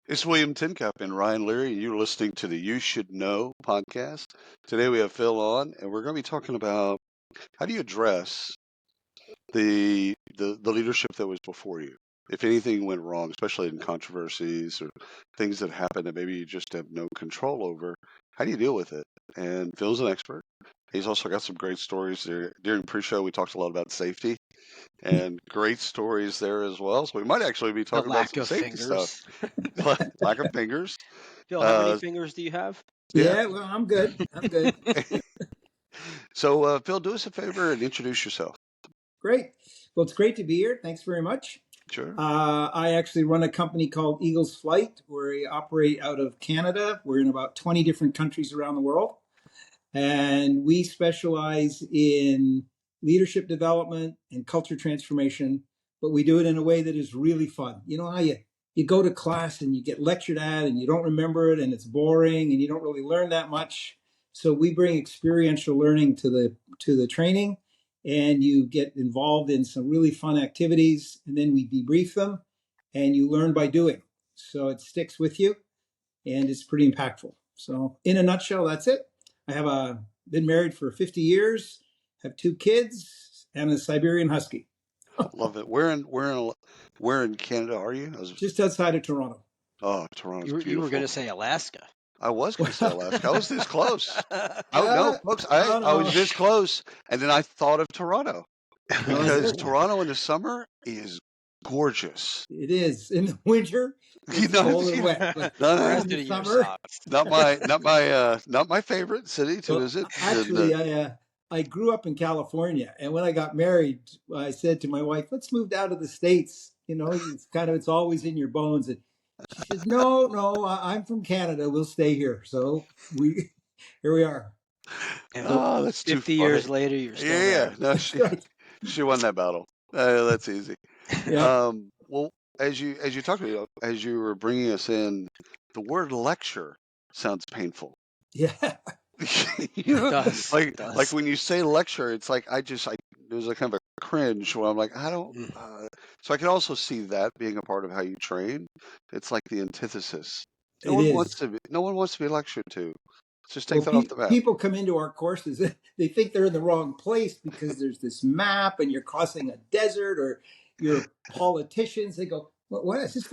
It's William Tincup and Ryan Leary, and you're listening to the You Should Know podcast. Today we have Phil on, and we're going to be talking about how do you address the leadership that was before you. If anything went wrong, especially in controversies or things that happen that maybe you just have no control over, how do you deal with it? And Phil's an expert. He's also got some great stories there. During pre-show, we talked a lot about safety and great stories there as well. So we might actually be The talking about lack some of safety stuff. fingers. Lack of fingers. Phil, how many Uh, fingers do you have? yeah. Yeah, well, I'm good. I'm good. So, Phil, do us a favor and introduce yourself. Great. Well, it's great to be here. Thanks very much. Sure. I actually run a company called Eagles Flight. We operate out of Canada. We're in about 20 different countries around the world. And we specialize in leadership development and culture transformation, but we do it in a way that is really fun. You know how you go to class and you get lectured at and you don't remember it and it's boring and you don't really learn that much. So we bring experiential learning to the training, and you get involved in some really fun activities, and then we debrief them and you learn by doing. So it sticks with you and it's pretty impactful. So in a nutshell, that's it. I have been married for 50 years, have 2 kids, and a Siberian Husky. Love it. Where in Canada are you? Just outside of Toronto. Oh, Toronto's beautiful. You were going to say Alaska. I was going to say Alaska. I was this close. Oh no, folks! no. I was this close, and then I thought of Toronto because Toronto in the summer is gorgeous. It is. In the winter, it's cold and wet. But in the summer, not my favorite city to visit. Actually, I grew up in California, and when I got married, I said to my wife, "Let's move down to the States." You know, it's always in your bones. And she says, "No, I'm from Canada. We'll stay here." So here we are. Oh, that's 50 years later, you're still there. No, she won that battle. That's easy. Yeah. Well, as you talked about, as you were bringing us in, the word lecture sounds painful. Yeah. It does. Like when you say lecture, it's like there's a kind of a cringe where I'm like, I don't. So I can also see that being a part of how you train. It's like the antithesis. No one wants to be lectured to. Just take that off the map. People come into our courses, they think they're in the wrong place because there's this map and you're crossing a desert, or you're politicians. They go, what is this?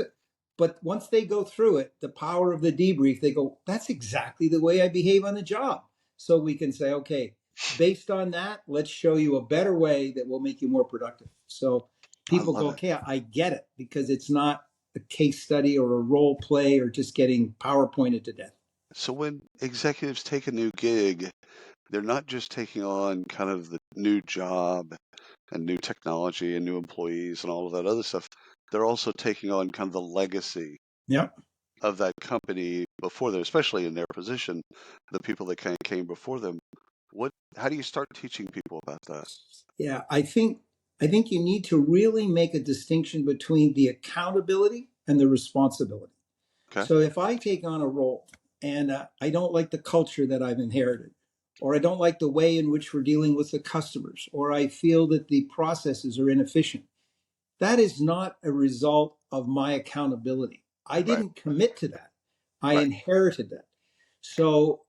But once they go through it, the power of the debrief, they go, that's exactly the way I behave on the job. So we can say, okay, based on that, let's show you a better way that will make you more productive. So people go, okay, I get it, because it's not a case study or a role play or just getting PowerPointed to death. So when executives take a new gig, they're not just taking on kind of the new job and new technology and new employees and all of that other stuff. They're also taking on kind of the legacy of that company before them, especially in their position, the people that kind of came before them. How do you start teaching people about that? Yeah, I think you need to really make a distinction between the accountability and the responsibility. Okay. So if I take on a role and I don't like the culture that I've inherited, or I don't like the way in which we're dealing with the customers, or I feel that the processes are inefficient, that is not a result of my accountability. I didn't commit to that. I inherited that. So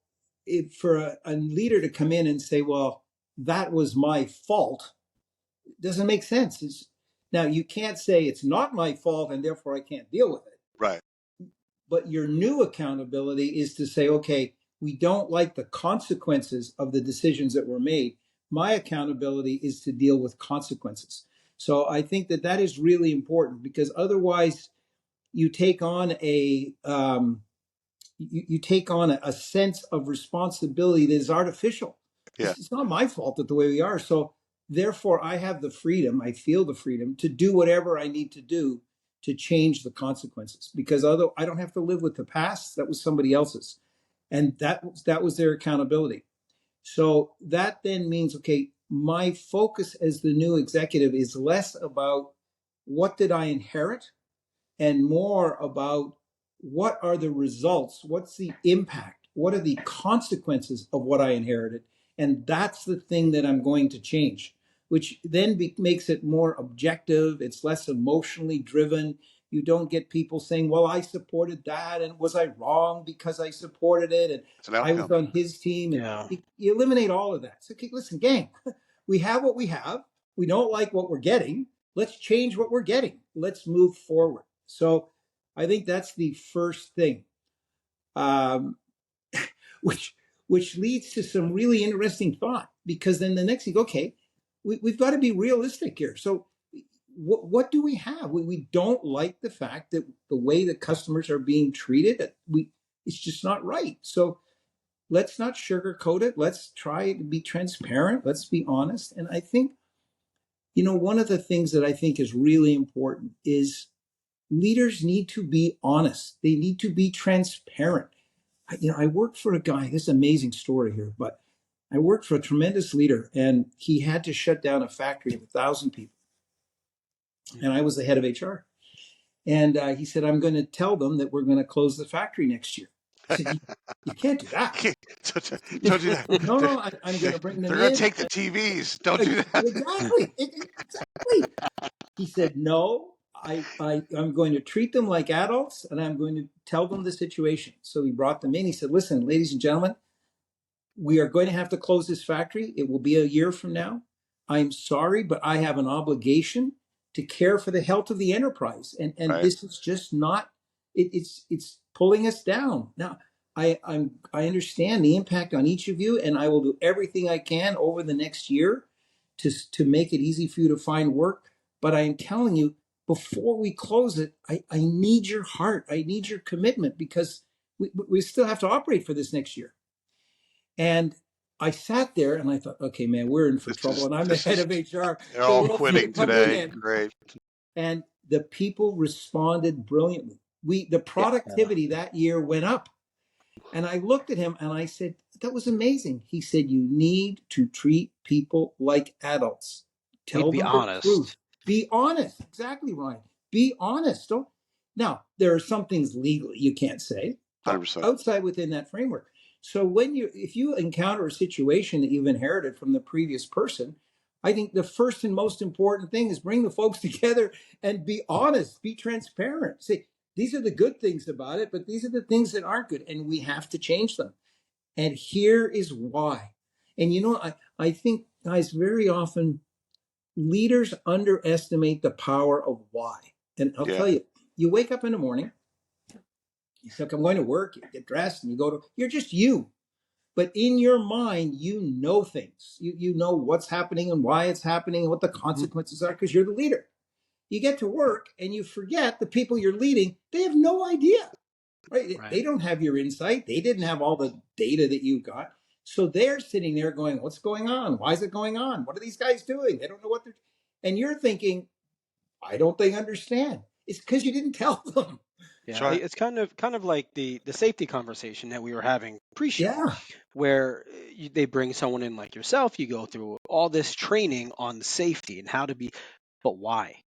for a leader to come in and say, well, that was my fault, it doesn't make sense. Now, you can't say it's not my fault and therefore I can't deal with it. Right. But your new accountability is to say, okay, we don't like the consequences of the decisions that were made. My accountability is to deal with consequences. So I think that is really important, because otherwise you take on a sense of responsibility that is artificial. Yeah. It's not my fault that the way we are. So therefore I have the freedom, I feel the freedom to do whatever I need to do to change the consequences, because although I don't have to live with the past, that was somebody else's, and that was their accountability. So that then means, okay, my focus as the new executive is less about what did I inherit and more about what are the results, what's the impact, what are the consequences of what I inherited, and that's the thing that I'm going to change, which then makes it more objective. It's less emotionally driven. You don't get people saying, well, I supported that, and was I wrong because I supported it, and It's an I was outcome. on his team. And Yeah. you eliminate all of that. So, okay, listen, gang, we have what we have. We don't like what we're getting. Let's change what we're getting. Let's move forward. So I think that's the first thing, um, which leads to some really interesting thought, because then the next thing, okay, we've got to be realistic here. So what do we have? We don't like the fact that the way the customers are being treated, that it's just not right. So let's not sugarcoat it. Let's try to be transparent. Let's be honest. And I think, one of the things that I think is really important is leaders need to be honest. They need to be transparent. I worked for a guy, this is an amazing story here, but I worked for a tremendous leader, and he had to shut down a factory of 1,000 people. And I was the head of HR. And he said, I'm going to tell them that we're going to close the factory next year. I said, you can't do that. Don't do that. No, I'm going to bring them in. They're going to take the TVs. Don't do that. Exactly. He said, no, I'm going to treat them like adults, and I'm going to tell them the situation. So he brought them in. He said, listen, ladies and gentlemen, we are going to have to close this factory. It will be a year from now. I'm sorry, but I have an obligation to care for the health of the enterprise. And Right. This is just not, it's pulling us down. Now, I understand the impact on each of you, and I will do everything I can over the next year to make it easy for you to find work. But I am telling you, before we close it, I need your heart. I need your commitment, because we still have to operate for this next year. And I sat there and I thought, okay, man, we're in for trouble. And I'm the head of HR. They're all quitting today. Great. And the people responded brilliantly. The productivity that year went up. And I looked at him and I said, that was amazing. He said, you need to treat people like adults. Tell them the truth. Be honest. Exactly, Ryan. Be honest. Now, there are some things legally you can't say, 100%. outside within that framework. So if you encounter a situation that you've inherited from the previous person, I think the first and most important thing is bring the folks together and be honest, be transparent. Say, these are the good things about it, but these are the things that aren't good, and we have to change them. And here is why. And I think, guys, very often leaders underestimate the power of why. And I'll tell you, you wake up in the morning, you say, I'm going to work, you get dressed, and you're just you. But in your mind, you know things. You know what's happening and why it's happening and what the consequences are, because you're the leader. You get to work and you forget the people you're leading, they have no idea. Right? They don't have your insight. They didn't have all the data that you got. So they're sitting there going, what's going on? Why is it going on? What are these guys doing? They don't know what they're... And you're thinking, why don't they understand? It's because you didn't tell them. Yeah, it's kind of like the safety conversation that we were having pre-show, where they bring someone in like yourself, you go through all this training on safety and how to be, but why?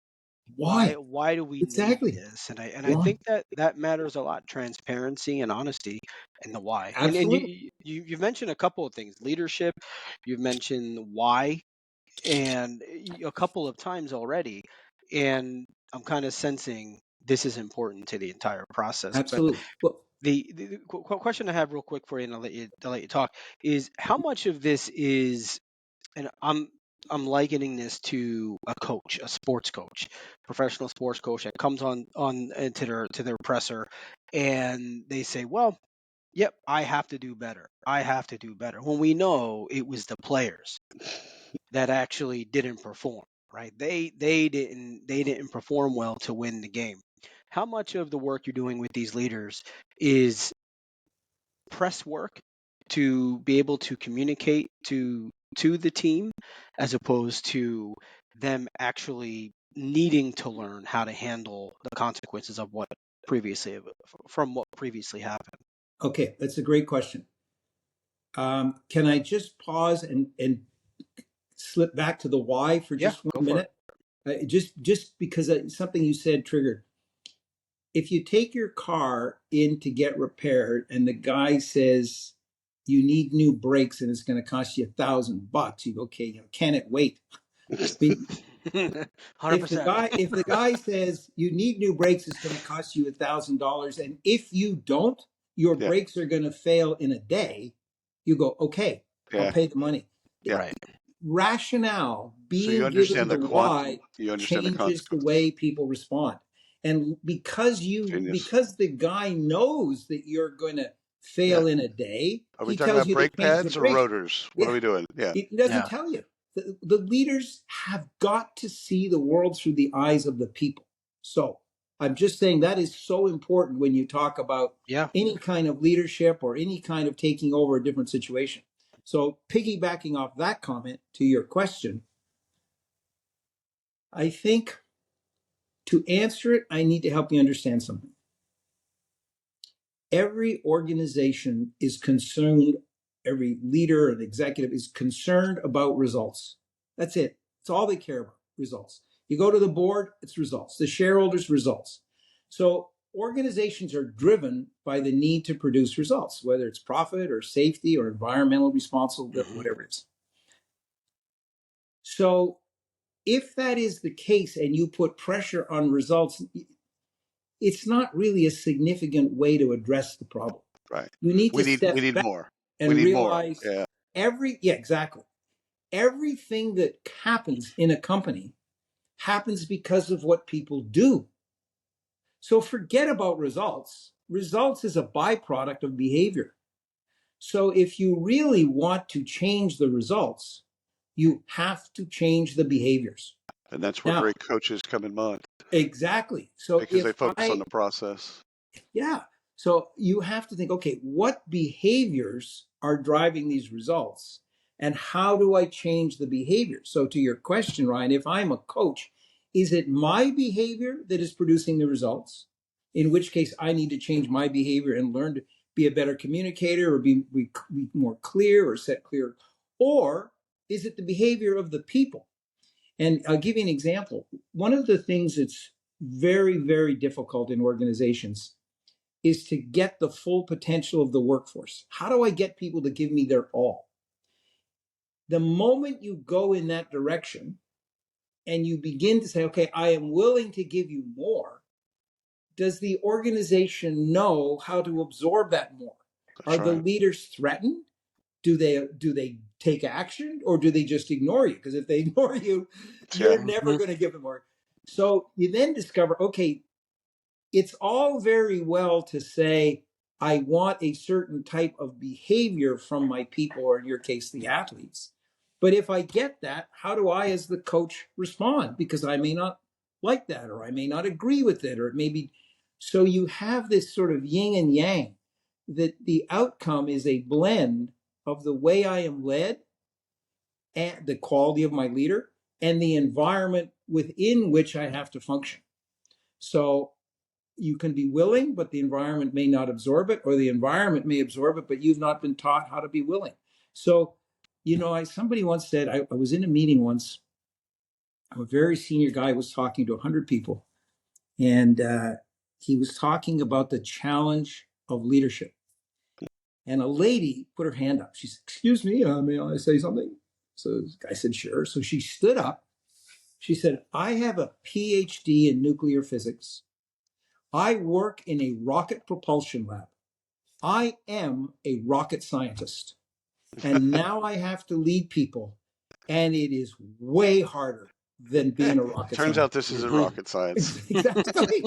Why do we need this? And I think that matters a lot: transparency and honesty, and the why. Absolutely. And you've mentioned a couple of things: leadership. You've mentioned why, and a couple of times already. And I'm kind of sensing this is important to the entire process. Absolutely. But the question I have real quick for you, and I'll let you talk, is how much of this is, and I'm likening this to a coach, a sports coach, professional sports coach that comes on to their presser, and they say, well, yep, I have to do better. I have to do better. When we know it was the players that actually didn't perform, right? They didn't perform well to win the game. How much of the work you're doing with these leaders is press work to be able to communicate to the team, as opposed to them actually needing to learn how to handle the consequences of what previously happened? Okay, that's a great question. Can I just pause and slip back to the why for just 1 minute? Just because something you said triggered. If you take your car in to get repaired and the guy says you need new brakes and it's going to cost you $1,000, you go, okay, can it wait? 100%. If the guy says you need new brakes, it's going to cost you $1,000, and if you don't, your Yeah, brakes are going to fail in a day. You go, okay, I'll yeah, pay the money. yeah. Right. Rationale, So you being given understand the why, you understand the changes the consequences. way people respond. And Genius. because the guy knows that you're going to Yeah. fail in a day, Are we he talking tells about you to brake change the pads or brakes. rotors? What are Yeah, we doing? Yeah. it doesn't Yeah. tell you. The leaders have got to see the world through the eyes of the people. So I'm just saying that is so important when you talk about Yeah. any kind of leadership or any kind of taking over a different situation. So piggybacking off that comment to your question, I think to answer it, I need to help you understand something. Every organization is concerned, every leader and executive is concerned about results. That's it. It's all they care about, results. You go to the board, it's results. The shareholders, results. So organizations are driven by the need to produce results, whether it's profit or safety or environmental responsibility, Hmm. whatever it is. So if that is the case and you put pressure on results, it's not really a significant way to address the problem. Right. You need to We step need back more. We and need more. realize Yeah. exactly. Everything that happens in a company happens because of what people do. So forget about results. Results is a byproduct of behavior. So if you really want to change the results, you have to change the behaviors. And that's where Now, great coaches come in mind exactly. So because they focus on the process. yeah. So you have to think, okay, what behaviors are driving these results? And how do I change the behavior? So, to your question, Ryan, if I'm a coach, is it my behavior that is producing the results? In which case, I need to change my behavior and learn to be a better communicator or be more clear or set clear. Or is it the behavior of the people? And I'll give you an example. One of the things that's very, very difficult in organizations is to get the full potential of the workforce. How do I get people to give me their all? The moment you go in that direction and you begin to say, okay, I am willing to give you more, does the organization know how to absorb that more? That's Are the right. leaders threatened? Do they take action, or do they just ignore you? Because if they ignore you, Yeah. you're never Hmm. going to give them more. So you then discover, okay, it's all very well to say, I want a certain type of behavior from my people, or in your case, the athletes. But if I get that, how do I, as the coach, respond? Because I may not like that, or I may not agree with it, or it may be. So you have this sort of yin and yang, that the outcome is a blend of the way I am led and the quality of my leader and the environment within which I have to function. So you can be willing, but the environment may not absorb it, or the environment may absorb it, but you've not been taught how to be willing. So, somebody once said, I was in a meeting once, a very senior guy was talking to 100 people, and he was talking about the challenge of leadership. And a lady put her hand up. She said, "Excuse me, may I say something?" So the guy said, "Sure." So she stood up. She said, "I have a PhD in nuclear physics. I work in a rocket propulsion lab. I am a rocket scientist. And now I have to lead people. And it is way harder than being a rocket Turns out scientist." this isn't Hmm. rocket science. Exactly.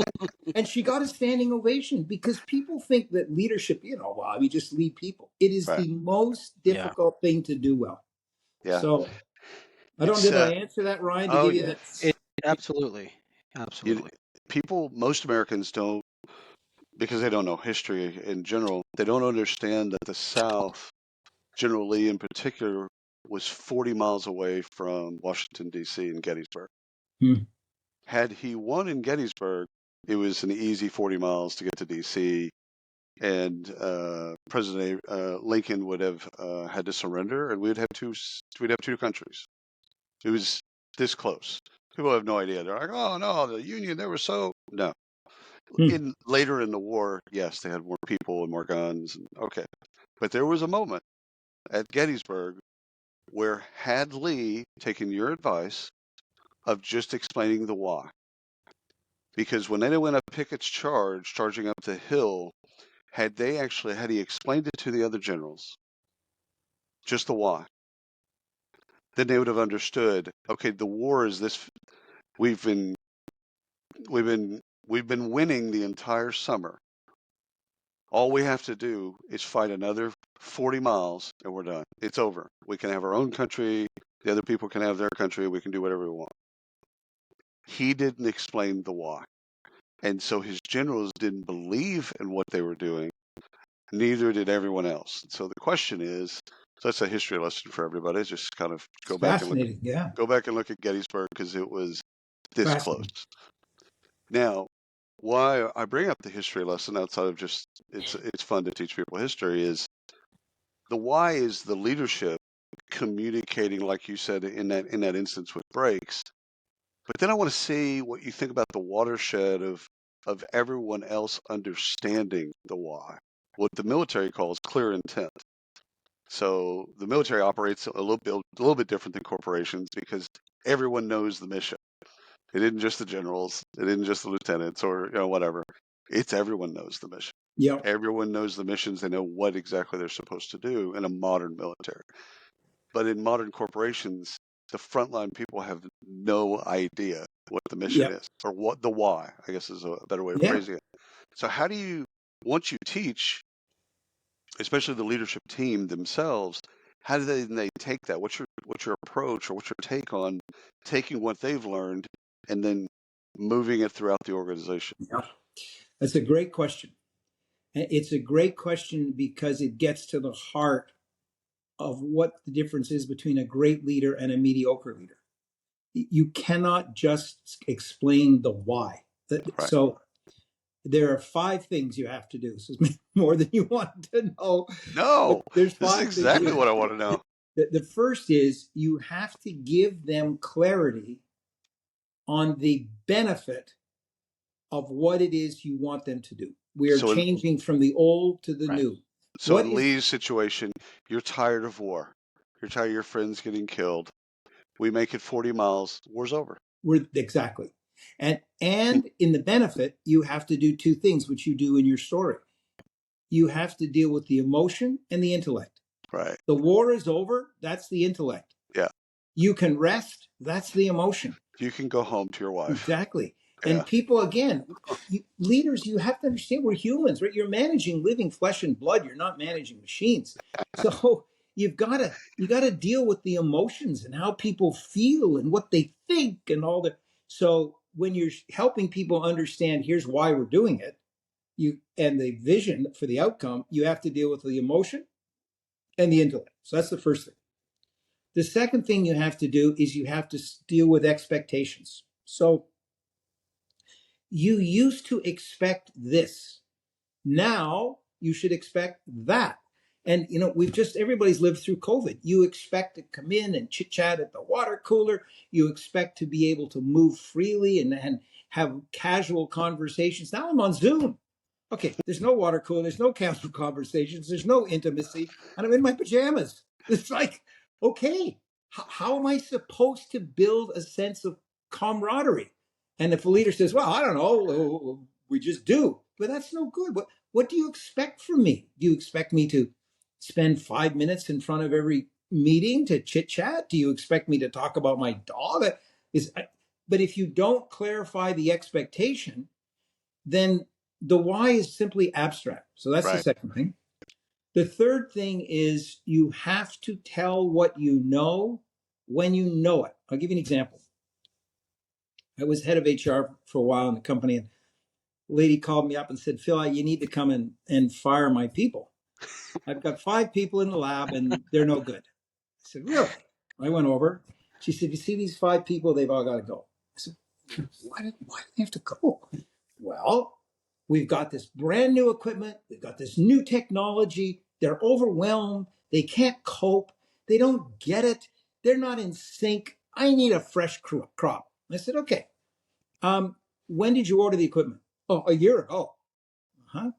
And she got a standing ovation because people think that leadership, well, we just lead people. It is Right. the most Yeah. difficult thing to do well. Yeah. So It's did I answer that, Ryan, to oh give you yeah. that? Absolutely. You, Absolutely. most Americans don't, because they don't know history in general, they don't understand that the South, General Lee in particular, was 40 miles away from Washington, D.C. and Gettysburg. Hmm. Had he won in Gettysburg, it was an easy 40 miles to get to D.C. and President Lincoln would have had to surrender, and we'd have two countries. It was this close. People have no idea. They're like, "Oh no, the Union, they were so no." Hmm. In later in the war, yes, they had more people and more guns. And, okay, but there was a moment at Gettysburg where had Lee taken your advice of just explaining the why. Because when they went up Pickett's charge, charging up the hill, had he explained it to the other generals, just the why, then they would have understood, okay, the war is this. We've been winning the entire summer. All we have to do is fight another 40 miles and we're done. It's over. We can have our own country. The other people can have their country. We can do whatever we want. He didn't explain the why. And so his generals didn't believe in what they were doing. Neither did everyone else. So the question is, so that's a history lesson for everybody. Just kind of go back and look at Gettysburg, because it was this close. Now, why I bring up the history lesson outside of just it's fun to teach people history is the why is the leadership communicating, like you said in that instance with breaks. But then I want to see what you think about the watershed of everyone else understanding the why, what the military calls clear intent. So the military operates a little bit different than corporations, because everyone knows the mission. It isn't just the generals. It isn't just the lieutenants or whatever. It's everyone knows the mission. Yep. Everyone knows the missions. They know what exactly they're supposed to do in a modern military. But in modern corporations, the frontline people have no idea what the mission is, or what the why, I guess is a better way of phrasing it. So how do you, once you teach, especially the leadership team themselves, how do they take that? What's your approach, or what's your take on taking what they've learned and then moving it throughout the organization? Yeah, that's a great question. It's a great question because it gets to the heart of what the difference is between a great leader and a mediocre leader. You cannot just explain the why. Right. So there are 5 things you have to do. So it's more than you want to know. No, there's 5 this is exactly what I want to know. The first is you have to give them clarity on the benefit of what it is you want them to do. We are changing from the old to the new. So in Lee's situation, you're tired of war. You're tired of your friends getting killed. We make it 40 miles. War's over. Exactly. And in the benefit, you have to do 2 things, which you do in your story. You have to deal with the emotion and the intellect. Right. The war is over. That's the intellect. Yeah. You can rest. That's the emotion. You can go home to your wife. Exactly. And people, again, leaders, you have to understand we're humans, right? You're managing living flesh and blood. You're not managing machines. So you got to deal with the emotions and how people feel and what they think and all that. So when you're helping people understand, here's why we're doing it, and the vision for the outcome, you have to deal with the emotion and the intellect. So that's the first thing. The second thing you have to do is you have to deal with expectations. So you used to expect this. Now you should expect that. And, everybody's lived through COVID. You expect to come in and chit chat at the water cooler. You expect to be able to move freely and have casual conversations. Now I'm on Zoom. Okay, there's no water cooler. There's no casual conversations. There's no intimacy. And I'm in my pajamas. It's like, okay, how am I supposed to build a sense of camaraderie? And if a leader says, well, I don't know, we just do. But that's no good. What do you expect from me? Do you expect me to spend 5 minutes in front of every meeting to chit chat? Do you expect me to talk about my dog? But if you don't clarify the expectation, then the why is simply abstract. So that's the second thing. The third thing is you have to tell what you know when you know it. I'll give you an example. I was head of HR for a while in the company, and a lady called me up and said, Phil, you need to come and fire my people. I've got 5 people in the lab and they're no good. I said, really? I went over. She said, you see these 5 people, they've all got to go. I said, why do they have to go? Well, we've got this brand new equipment. We've got this new technology. They're overwhelmed. They can't cope. They don't get it. They're not in sync. I need a fresh crop. I said, okay. When did you order the equipment? Oh, a year ago. Uh-huh.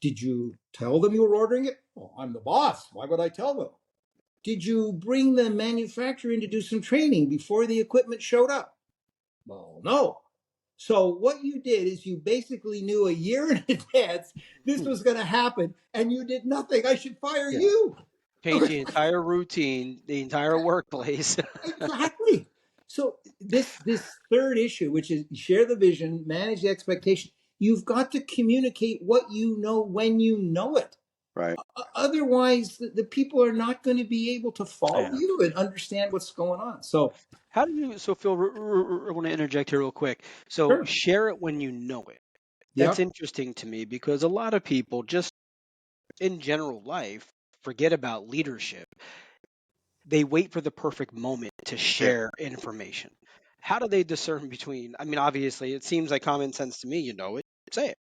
Did you tell them you were ordering it? Oh, I'm the boss. Why would I tell them? Did you bring the manufacturer in to do some training before the equipment showed up? Well, no. So what you did is you basically knew a year in advance this was going to happen, and you did nothing. I should fire Yeah. you. Change the entire routine, the entire workplace. Exactly. So this third issue, which is share the vision, manage the expectation, you've got to communicate what you know when you know it. Right. Otherwise, the people are not going to be able to follow Yeah. you and understand what's going on. So, How do you? So Phil, I want to interject here real quick. So sure. share it when you know it. That's Yep. interesting to me because a lot of people just in general life forget about leadership. They wait for the perfect moment to Yeah. share information. How do they discern between? I mean, obviously, it seems like common sense to me. You know it, say it.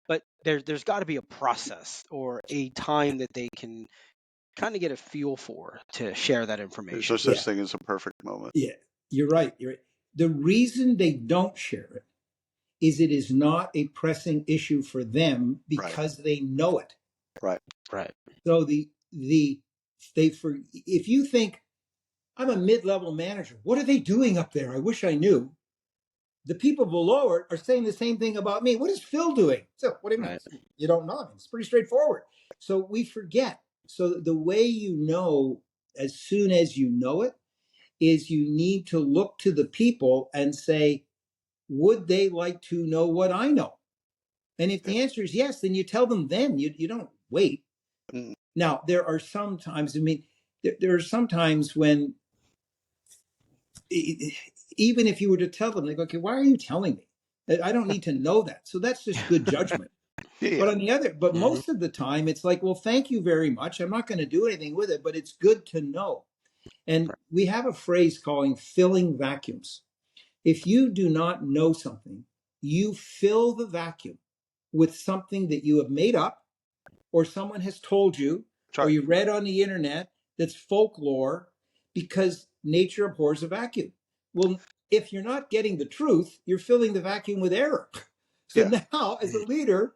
But there's got to be a process or a time that they can kind of get a feel for to share that There's no information. such Yeah. thing as a perfect moment. Yeah. You're right. You're right. The reason they don't share it is it is not a pressing issue for them Right. because they know it. Right. Right. So if you think I'm a mid-level manager, what are they doing up there? I wish I knew. The people below are saying the same thing about me. What is Phil doing? So what do you mean? Right. You don't know. I mean, it's pretty straightforward. So we forget. So the way you know, as soon as you know it, is you need to look to the people and say, would they like to know what I know? And if Yeah. the answer is yes, then you tell them then. You don't wait. Mm. Now, there are some times, I mean, there are some times when even if you were to tell them, they go, okay, why are you telling me? I don't need to know that. So that's just good judgment. Yeah. But Mhm. most of the time, it's like, well, thank you very much. I'm not going to do anything with it, but it's good to know. And we have a phrase calling filling vacuums. If you do not know something, you fill the vacuum with something that you have made up or someone has told you or Try. you read on the internet that's folklore because nature abhors a vacuum. Well, if you're not getting the truth, you're filling the vacuum with error. So Yeah. now, as a leader,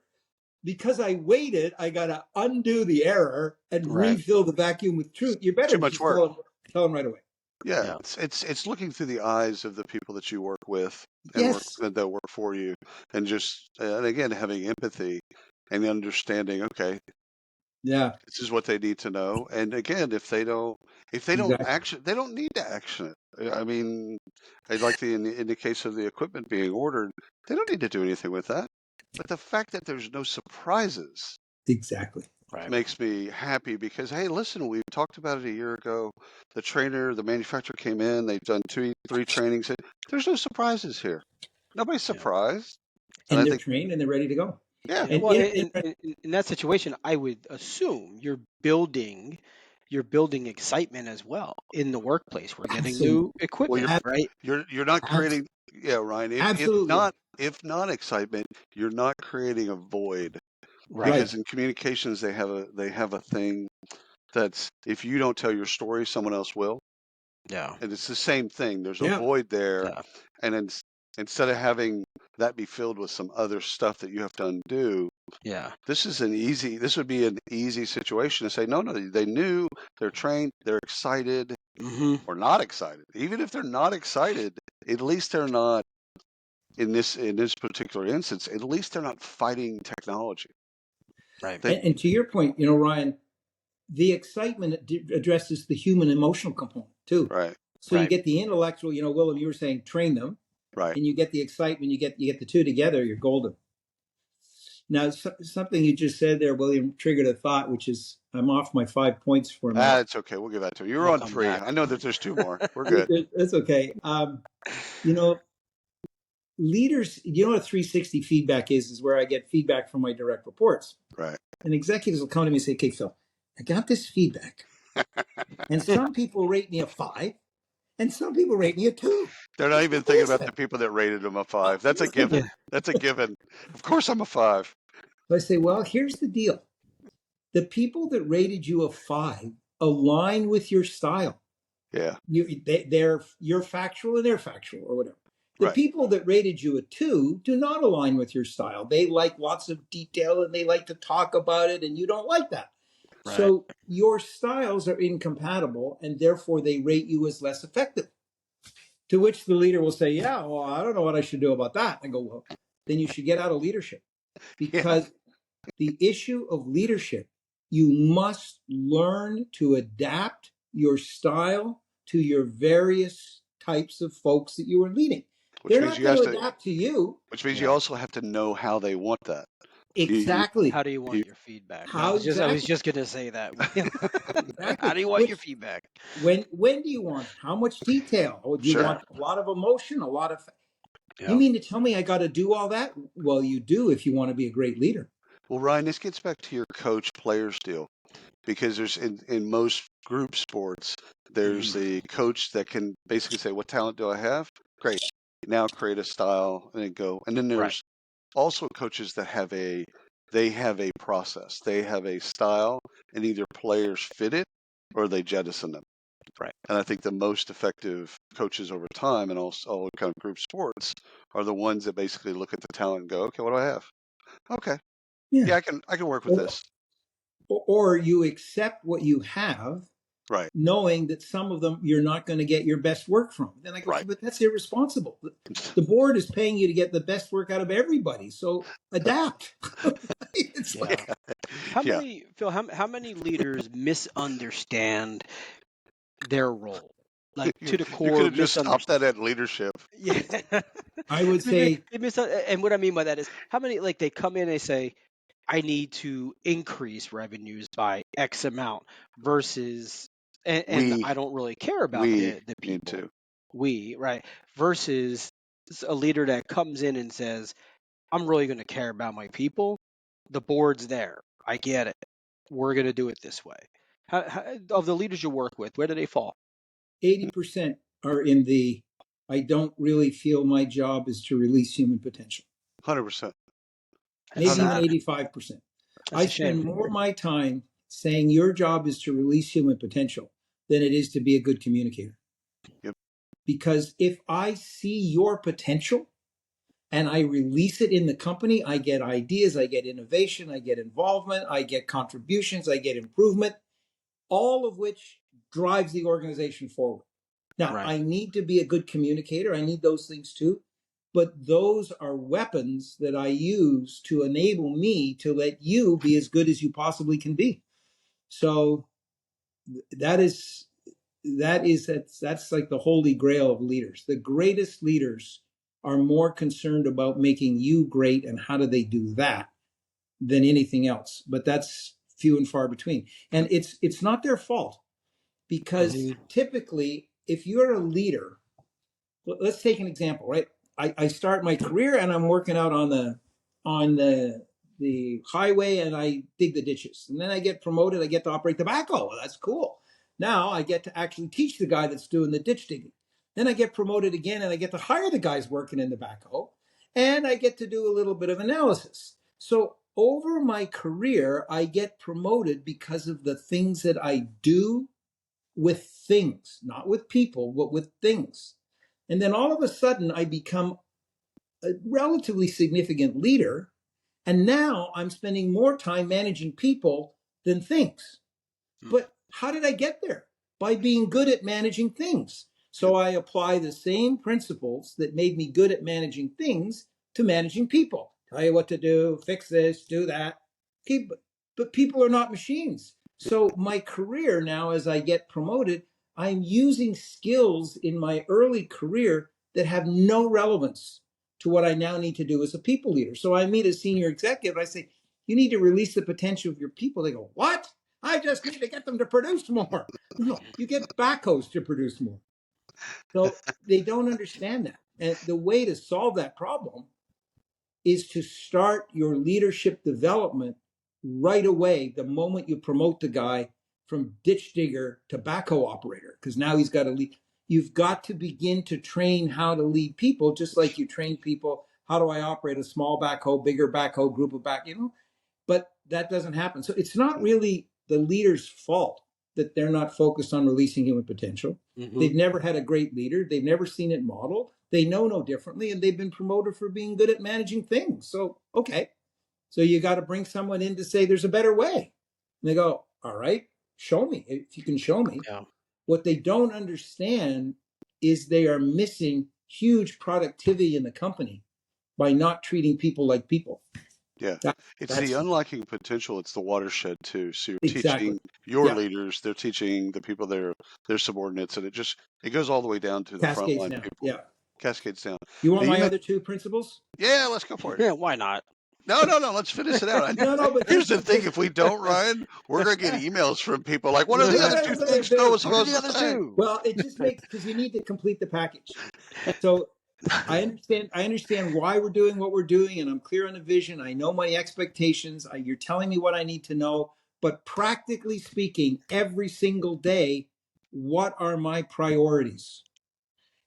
because I waited, I got to undo the error and Right. refill the vacuum with truth. You Too better much just work. tell them right away. Yeah. Yeah. It's looking through the eyes of the people that you work with and Yes. that work for you, and just and again having empathy and understanding. Okay, Yeah. this is what they need to know. And again, if they don't Exactly. action, they don't need to action it. I mean, I like in the case of the equipment being ordered, they don't need to do anything with that. But the fact that there's no surprises Exactly. Right. makes me happy because hey, listen, we talked about it a year ago. The manufacturer came in, they've done 3 trainings. There's no surprises here. Nobody's Yeah. surprised. And And I they're think, trained and they're ready to go. yeah, Yeah. And Well, in that situation, I would assume you're building excitement as well in the workplace. We're getting absolutely, new well, equipment, right? you're not abs- creating, yeah, Ryan. absolutely If not excitement, you're not creating a void Right. because right. in communications they have a thing that's if you don't tell your story, someone else will, Yeah. and it's the same thing. There's a Yeah. void there, Yeah. and instead of having that be filled with some other stuff that you have to undo, Yeah. this would be an easy situation to say, no, no, they knew, they're trained, they're excited Hmm. or not excited. Even if they're not excited, at least they're not in this particular instance, at least they're not fighting technology. Right. They And to your point, Ryan, the excitement addresses the human emotional component too. right, So you Right. get the intellectual, Willem, you were saying train them, right. and you get the excitement, you get the two together, you're golden. Now, something you just said there, William, triggered a thought, which is I'm off my 5 points for a minute. It's okay. We'll give that to you. You're We'll on come 3. back. I know that there's 2 more. We're good. That's okay. You know, leaders, what a 360 feedback is where I get feedback from my direct reports. Right. And executives will come to me and say, okay, Phil, I got this feedback. And some people rate me a 5, and some people rate me a 2. They're not even What thinking is about the that? people that rated them a 5. That's a Yeah. given. That's a given. Of course I'm a 5. So I say, well, here's the deal. The people that rated you a 5 align with your style. Yeah. You're factual and they're factual or whatever. The Right. people that rated you a 2 do not align with your style. They like lots of detail and they like to talk about it, and you don't like that. Right. So your styles are incompatible, and therefore they rate you as less effective. To which the leader will say, yeah, well, I don't know what I should do about that. I go, well, then you should get out of leadership, because the issue of leadership, you must learn to adapt your style to your various types of folks that you are leading. Which They're means not you going have to to, adapt to you. which means you Yeah. also have to know how they want that. Exactly. How do you want You, your feedback? I How was just I was exactly? just gonna say that. How Exactly. do you want your Which feedback? when do you want it? How much detail? Or do you sure. want a lot of emotion? A lot of You Yeah. mean to tell me I got to do all that? Well, you do if you want to be a great leader. Well, Ryan, this gets back to your coach-player deal, because there's in most group sports, there's Mhm. the coach that can basically say, "What talent do I have? Great. Now create a style and then go." And then Right. there's also coaches that they have a process, they have a style, and either players fit it or they jettison them. Right. And I think the most effective coaches over time and also all kind of group sports are the ones that basically look at the talent and go, "Okay, what do I have? Okay, Yeah. yeah, I can work with this." Or you accept what you have, Right, knowing that some of them you're not going to get your best work from. Then I go, okay, right. but that's irresponsible. The board is paying you to get the best work out of everybody, so adapt. It's Yeah. like, How Yeah, many Phil? How many leaders misunderstand their role, like you to the you could core? have just stopped Misunderstand. that at leadership. Yeah. I would They say and what I mean by that is how many like they come in and they say, I need to increase revenues by X amount versus and We I don't really care about we the need people. to. We, right? Versus a leader that comes in and says, I'm really going to care about my people. The board's there. I get it. We're going to do it this way. Of the leaders you work with, where do they fall? 80% are in the I don't really feel my job is to release human potential. 100%. That's Maybe even sad. 85%. That's I a shame. spend more of my time saying your job is to release human potential than it is to be a good communicator. Yep. Because if I see your potential and I release it in the company, I get ideas, I get innovation, I get involvement, I get contributions, I get improvement, all of which drives the organization forward. Now, Right. I need to be a good communicator. I need those things too. But those are weapons that I use to enable me to let you be as good as you possibly can be. So that is that's like the holy grail of leaders. The greatest leaders are more concerned about making you great and how do they do that than anything else. But that's few and far between. And it's not their fault, because Mhm. typically if you're a leader, let's take an example, right? I start my career and I'm working out on the highway and I dig the ditches. And then I get promoted, I get to operate the backhoe. Well, that's cool. Now I get to actually teach the guy that's doing the ditch digging. Then I get promoted again and I get to hire the guys working in the backhoe. And I get to do a little bit of analysis. So over my career, I get promoted because of the things that I do with things, not with people, but with things. And then all of a sudden, I become a relatively significant leader. And now I'm spending more time managing people than things. Mm. But how did I get there? By being good at managing things. Yep. So I apply the same principles that made me good at managing things to managing people. Tell you what to do, fix this, do that. But people are not machines. So my career now, as I get promoted, I'm using skills in my early career that have no relevance to what I now need to do as a people leader. So I meet a senior executive, I say, you need to release the potential of your people. They go, what? I just need to get them to produce more. No, you get backhoes to produce more. So they don't understand that. And the way to solve that problem is to start your leadership development right away the moment you promote the guy from ditch digger to backhoe operator, because now he's got to lead. You've got to begin to train how to lead people, just like you train people. How do I operate a small backhoe, bigger backhoe, group of but that doesn't happen. So it's not really the leader's fault that they're not focused on releasing human potential. Mhm. They've never had a great leader. They've never seen it modeled. They know no differently, and they've been promoted for being good at managing things. So, okay. So you got to bring someone in to say there's a better way. And they go, all right, show me. If you can show me. Yeah. What they don't understand is they are missing huge productivity in the company by not treating people like people. Yeah. It's That's the unlocking potential. It's the watershed too. So you're exactly. teaching your Yeah, leaders, they're teaching the people their subordinates, and it goes all the way down to the cascades frontline down. people. Yeah. Cascades down. You Now want you my meant, other two principles? yeah, let's go for it. Yeah, why not? No, no, no. Let's finish it out. No, but Here's just the thing: because. if we don't, Ryan, we're gonna get emails from people like, "What are the No, other no, two no, things Phil no. was What are supposed the to other say?" two? Well, it just makes because you need to complete the package. So I understand. I understand why we're doing what we're doing, and I'm clear on the vision. I know my expectations. You're telling me what I need to know. But practically speaking, every single day, what are my priorities?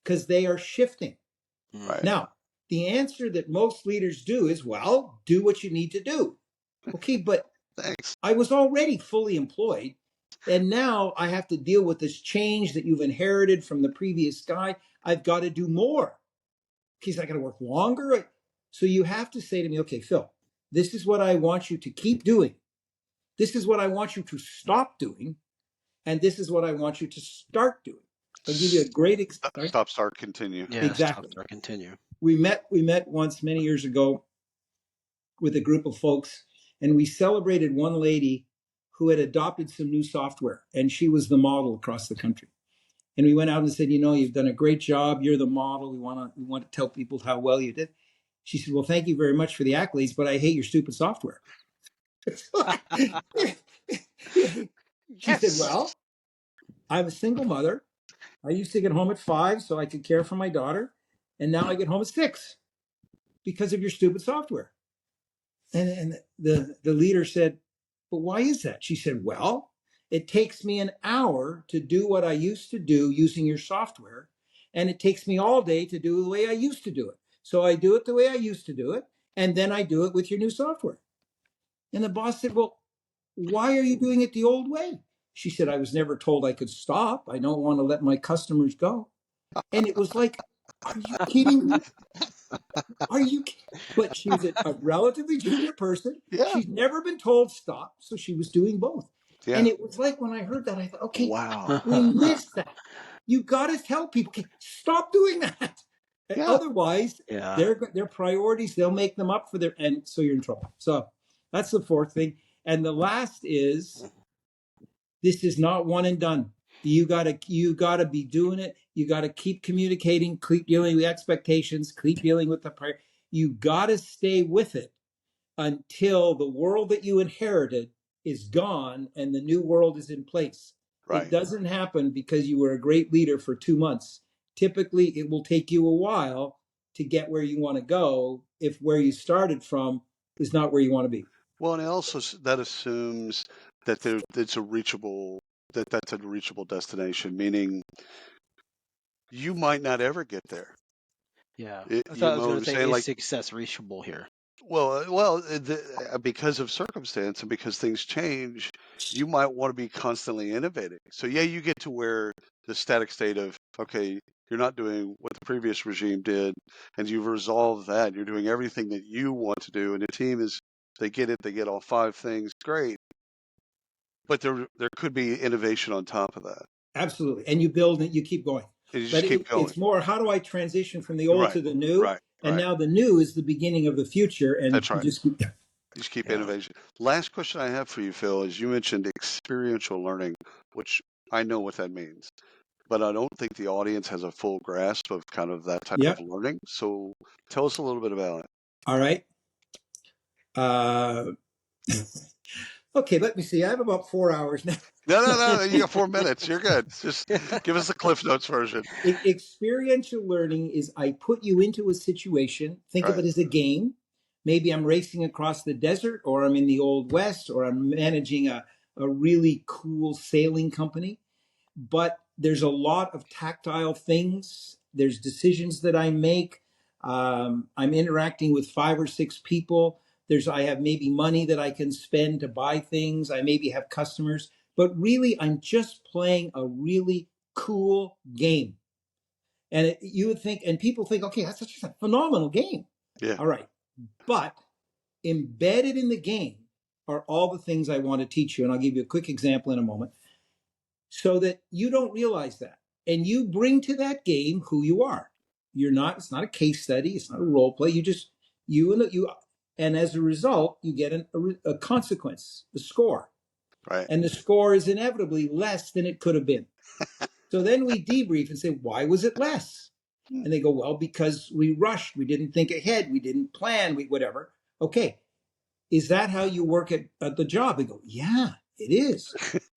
Because they are shifting. Right. Now, the answer that most leaders do is, well, do what you need to do. Okay, but Thanks. I was already fully employed, and now I have to deal with this change that you've inherited from the previous guy. I've got to do more. Because I got to work longer. So you have to say to me, okay, Phil, this is what I want you to keep doing. This is what I want you to stop doing. And this is what I want you to start doing. I'll give you a great Stop, start, continue. Yeah, stop, exactly. start, continue. We met once many years ago with a group of folks, and we celebrated one lady who had adopted some new software, and she was the model across the country. And we went out and said, you've done a great job. You're the model. We want to tell people how well you did. She said, well, thank you very much for the accolades, but I hate your stupid software. She said, Yes. well, I'm a single mother. I used to get home at 5 so I could care for my daughter. And now I get home at 6 because of your stupid software. And the leader said, but why is that? She said, well, it takes me an hour to do what I used to do using your software. And it takes me all day to do the way I used to do it. So I do it the way I used to do it. And then I do it with your new software. And the boss said, well, why are you doing it the old way? She said, I was never told I could stop. I don't want to let my customers go. And it was like, are you kidding me? Are you kidding? But she was a relatively junior person. Yeah. She's never been told stop. So she was doing both. Yeah. And it was like when I heard that, I thought, okay, Wow. we missed that. You got to tell people, okay, stop doing that. Yeah. Otherwise, Yeah. their priorities, they'll make them up for their, and so you're in trouble. So that's the fourth thing. And the last is, this is not one and done. You gotta be doing it. You gotta keep communicating, keep dealing with expectations, keep dealing with the prayer. You gotta stay with it until the world that you inherited is gone and the new world is in place. Right. It doesn't happen because you were a great leader for 2 months. Typically, it will take you a while to get where you want to go if where you started from is not where you want to be. Well, and also that assumes that that's a reachable destination, meaning you might not ever get there. Yeah. I You thought I was know what going I'm to say, saying? is Like, success reachable here? because of circumstance and because things change, you might want to be constantly innovating. So yeah, you get to where the static state of, okay, you're not doing what the previous regime did, and you've resolved that. You're doing everything that you want to do, and the team is, they get all 5 things, great. But there could be innovation on top of that. Absolutely. And you build it, you keep going. And you But just keep going. it's more, how do I transition from the old Right, to the new? right, And right. now the new is the beginning of the future. And That's you right. just keep, You just keep Yeah. innovation. Last question I have for you, Phil, is you mentioned experiential learning, which I know what that means, but I don't think the audience has a full grasp of kind of that type of Yep. learning. So tell us a little bit about it. All right. Okay, let me see. I have about 4 hours now. No. You got 4 minutes. You're good. Just give us the Cliff Notes version. Experiential learning is I put you into a situation, think of Right. it as a game. Maybe I'm racing across the desert, or I'm in the Old West, or I'm managing a really cool sailing company. But there's a lot of tactile things. There's decisions that I make. I'm interacting with 5 or 6 people. I have maybe money that I can spend to buy things. I maybe have customers, but really I'm just playing a really cool game. And you would think, and people think, okay, that's just a phenomenal game. Yeah. All right. But embedded in the game are all the things I want to teach you. And I'll give you a quick example in a moment so that you don't realize that. and you bring to that game who you are. You're not. It's not a case study. It's not a role play. And as a result, you get a consequence, the score, Right. and the score is inevitably less than it could have been. So then we debrief and say, why was it less? And they go, well, because we rushed, we didn't think ahead, we didn't plan, we whatever. Okay, is that how you work at the job? They go, yeah, it is.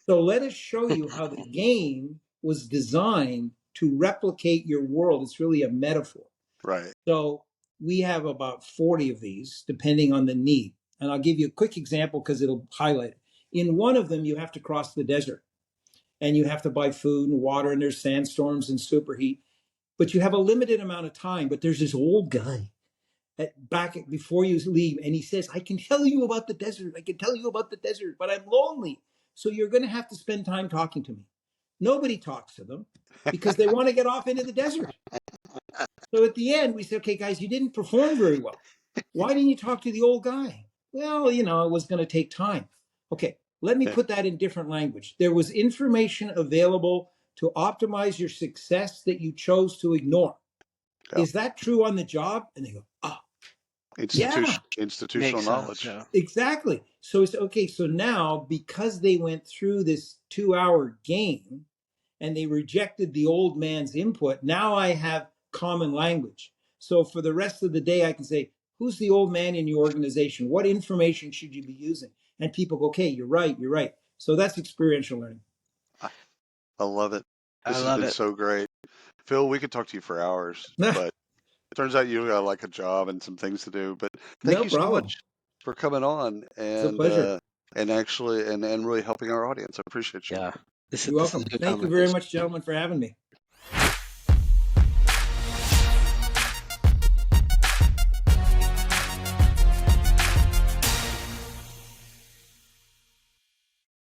So let us show you how the game was designed to replicate your world. It's really a metaphor. Right. So we have about 40 of these, depending on the need. And I'll give you a quick example because it'll highlight it. In one of them, you have to cross the desert and you have to buy food and water, and there's sandstorms and superheat. But you have a limited amount of time. But there's this old guy back before you leave, and he says, I can tell you about the desert. I can tell you about the desert, but I'm lonely. So you're going to have to spend time talking to me. Nobody talks to them because they want to get off into the desert. So at the end, we said, okay, guys, you didn't perform very well. Why didn't you talk to the old guy? Well, it was going to take time. Okay, let me put that in different language. There was information available to optimize your success that you chose to ignore. Yeah. Is that true on the job? And they go, Institutional knowledge. Sense, yeah. Exactly. So it's okay. So now, because they went through this 2-hour game and they rejected the old man's input, now I have common language. So for the rest of the day, I can say, who's the old man in your organization? What information should you be using? And people go, okay, you're right. So that's experiential learning. I love it. This I has love been it. so great. Phil, we could talk to you for hours, but it turns out you got like a job and some things to do. But thank No you so problem. much for coming on It's a pleasure. and actually and really helping our audience. I appreciate you. Yeah. This You're is welcome. a good Thank you very conversation. much, gentlemen, for having me.